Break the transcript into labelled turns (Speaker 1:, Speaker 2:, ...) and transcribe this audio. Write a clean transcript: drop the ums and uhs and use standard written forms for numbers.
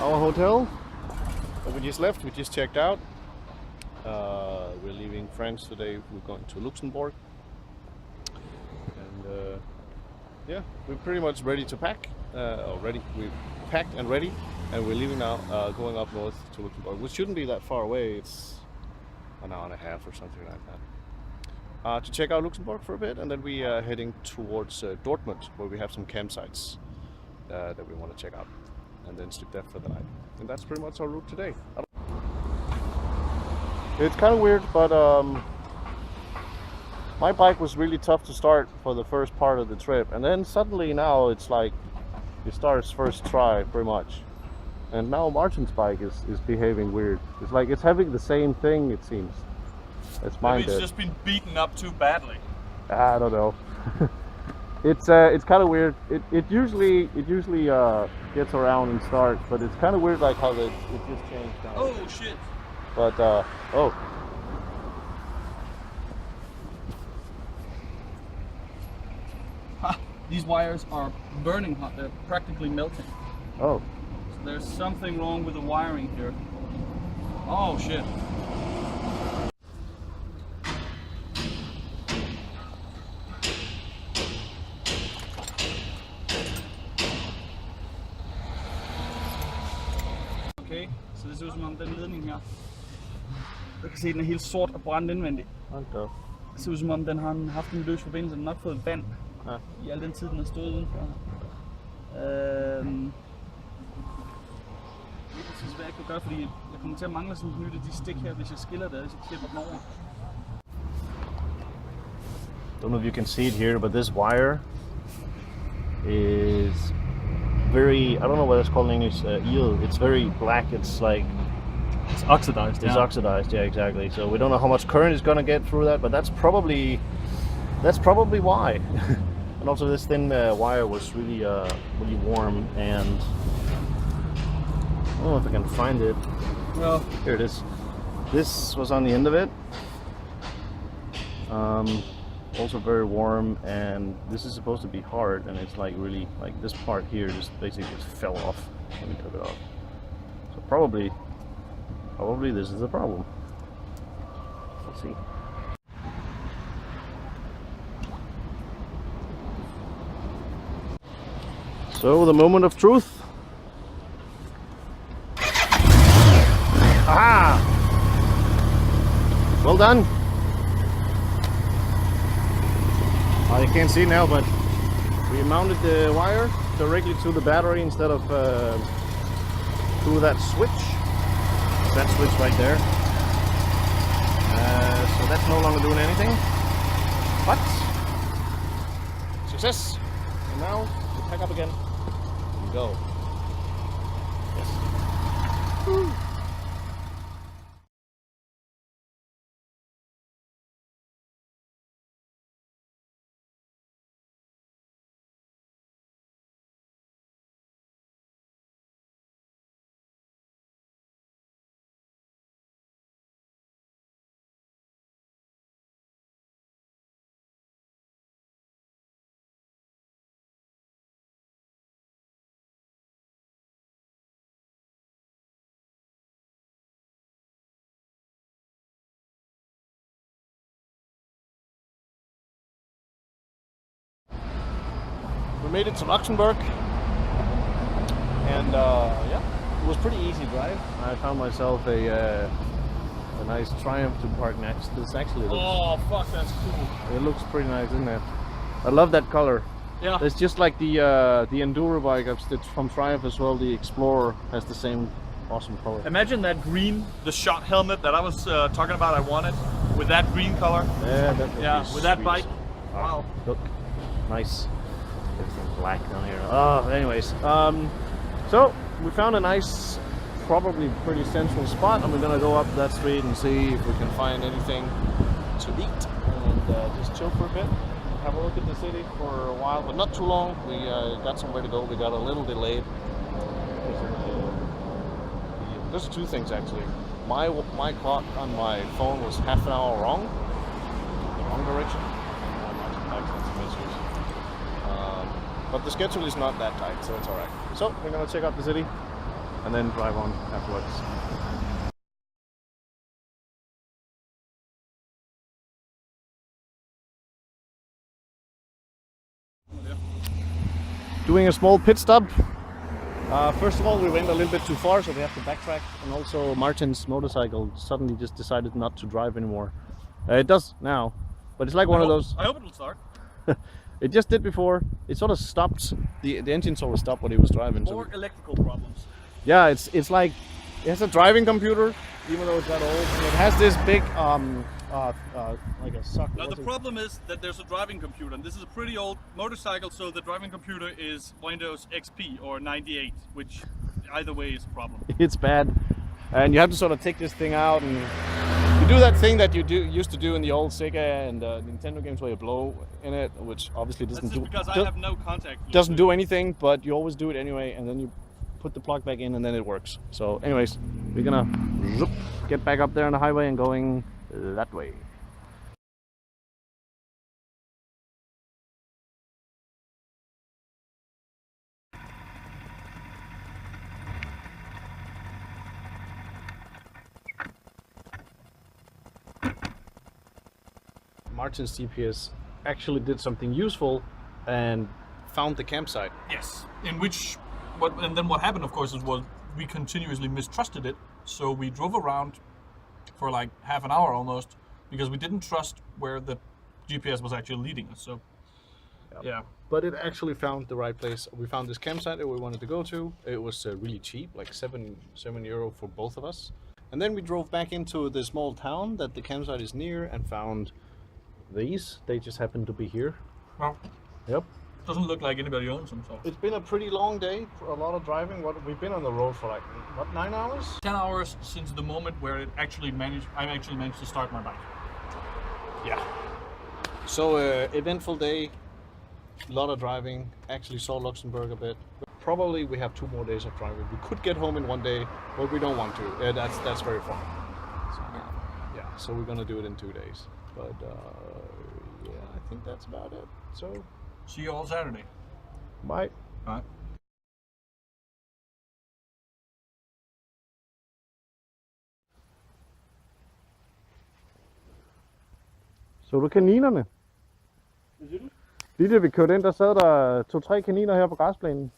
Speaker 1: our hotel that we just left. We just checked out. We're leaving France today. We're going to Luxembourg. And yeah, we're pretty much ready to pack. Already, we've packed and ready, and we're leaving now, going up north to Luxembourg, which shouldn't be that far away. It's an hour and a half or something like that. To check out Luxembourg for a bit, and then we are heading towards Dortmund, where we have some campsites that we want to check out, and then sleep there for the night. And that's pretty much our route today. It's kind of weird, but my bike was really tough to start for the first part of the trip, and then suddenly now it's like it starts first try pretty much. And now Martin's bike is behaving weird. It's like it's having the same thing, it seems. It's mine.
Speaker 2: Maybe it's just been beaten up too badly.
Speaker 1: I don't know. It's kind of weird. It usually gets around and starts, but it's kind of weird like how it just changed now.
Speaker 2: Oh shit!
Speaker 1: But oh.
Speaker 2: Ha! These wires are burning hot. They're practically melting.
Speaker 1: Oh.
Speaker 2: So there's something wrong with the wiring here. Oh shit! Okay, så det ser ud som om den ledning her. Jeg kan se, at den er helt sort og brændt indvendigt.
Speaker 1: Okay.
Speaker 2: Det ser ud som om den har haft en løs forbindelse. Den har nok fået vand i al den tid, den har stået udenfor. Lige præcis hvad jeg kan gøre, fordi jeg kommer til at mangle sådan et nyt af de stik her, hvis jeg skiller det, hvis jeg klipper den over.
Speaker 1: Don't know if you can see it here, but this wire is very, I don't know what it's called in English, eel. It's very black. It's like
Speaker 2: It's oxidized.
Speaker 1: it's oxidized. Yeah, exactly. So we don't know how much current is gonna get through that, but that's probably why. And also this thin wire was really warm, and I don't know if I can find it.
Speaker 2: Well,
Speaker 1: Here it is. This was on the end of it. Also very warm, and this is supposed to be hard, and it's like really, like this part here just basically just fell off when we took it off. So probably this is the problem. Let's see. So the moment of truth. Aha! Well done. You can't see now, but we mounted the wire directly to the battery instead of through that switch. That switch right there. So that's no longer doing anything. But success. And now we pack up again and go. Yes. Woo. We made it to Luxembourg, and yeah, it was pretty easy drive. I found myself a nice Triumph to park next. This actually looks,
Speaker 2: oh fuck, that's cool.
Speaker 1: it looks pretty nice, isn't it? I love that color.
Speaker 2: Yeah.
Speaker 1: It's just like the Enduro bike I've stitched from Triumph as well. The Explorer has the same awesome color.
Speaker 2: Imagine that green, the shot helmet that I was talking about. I wanted with that green color.
Speaker 1: Yeah, that would
Speaker 2: Yeah,
Speaker 1: be
Speaker 2: with that
Speaker 1: sweet.
Speaker 2: bike. Wow.
Speaker 1: Look, nice. There's some black down here. Oh, anyways, so we found a nice, probably pretty central spot, and we're gonna go up that street and see if we can find anything to eat and just chill for a bit. Have a look at the city for a while, but not too long. We got somewhere to go. We got a little delayed. There's two things actually. My clock on my phone was half an hour wrong, the wrong direction. But the schedule is not that tight, so it's alright. So we're gonna check out the city and then drive on afterwards. Doing a small pit stop. First of all, we went a little bit too far, so we have to backtrack. And also, Martin's motorcycle suddenly just decided not to drive anymore. It does now, but it's like one of those.
Speaker 2: I hope it will start.
Speaker 1: It just did before. It sort of stopped. The engine sort of stopped when he was driving.
Speaker 2: More electrical problems.
Speaker 1: Yeah, it's like it has a driving computer, even though it's that old. And it has this big like a suck.
Speaker 2: Now the problem is that there's a driving computer, and this is a pretty old motorcycle, so the driving computer is Windows XP or 98, which either way is a problem.
Speaker 1: It's bad, and you have to sort of take this thing out, and you do that thing that you used to do in the old Sega and Nintendo games where you blow in it, which obviously doesn't do.
Speaker 2: Because I have no contact.
Speaker 1: Doesn't do anything, but you always do it anyway, and then you put the plug back in, and then it works. So, anyways, we're gonna get back up there on the highway and going that way. Martin's GPS actually did something useful and found the campsite.
Speaker 2: Yes, and then what happened, of course, was we continuously mistrusted it, so we drove around for like half an hour almost, because we didn't trust where the GPS was actually leading us. So, yeah.
Speaker 1: But it actually found the right place. We found this campsite that we wanted to go to. It was really cheap, like €7 for both of us. And then we drove back into the small town that the campsite is near and found these. They just happened to be here.
Speaker 2: Well,
Speaker 1: yep.
Speaker 2: Doesn't look like anybody owns them. So
Speaker 1: it's been a pretty long day, for a lot of driving. We've been on the road for like what, 9 hours?
Speaker 2: 10 hours since the moment where I actually managed to start my bike.
Speaker 1: Yeah. So eventful day, a lot of driving. Actually saw Luxembourg a bit. Probably we have 2 more days of driving. We could get home in 1 day, but we don't want to. That's very far. So, yeah. So we're gonna do it in 2 days. But yeah, I think that's about it. So
Speaker 2: see you all Saturday.
Speaker 1: Bye.
Speaker 2: Bye.
Speaker 1: Så du kaninerne? Lige da vi kørte ind, der sad der 2-3 kaniner her på græsplænen.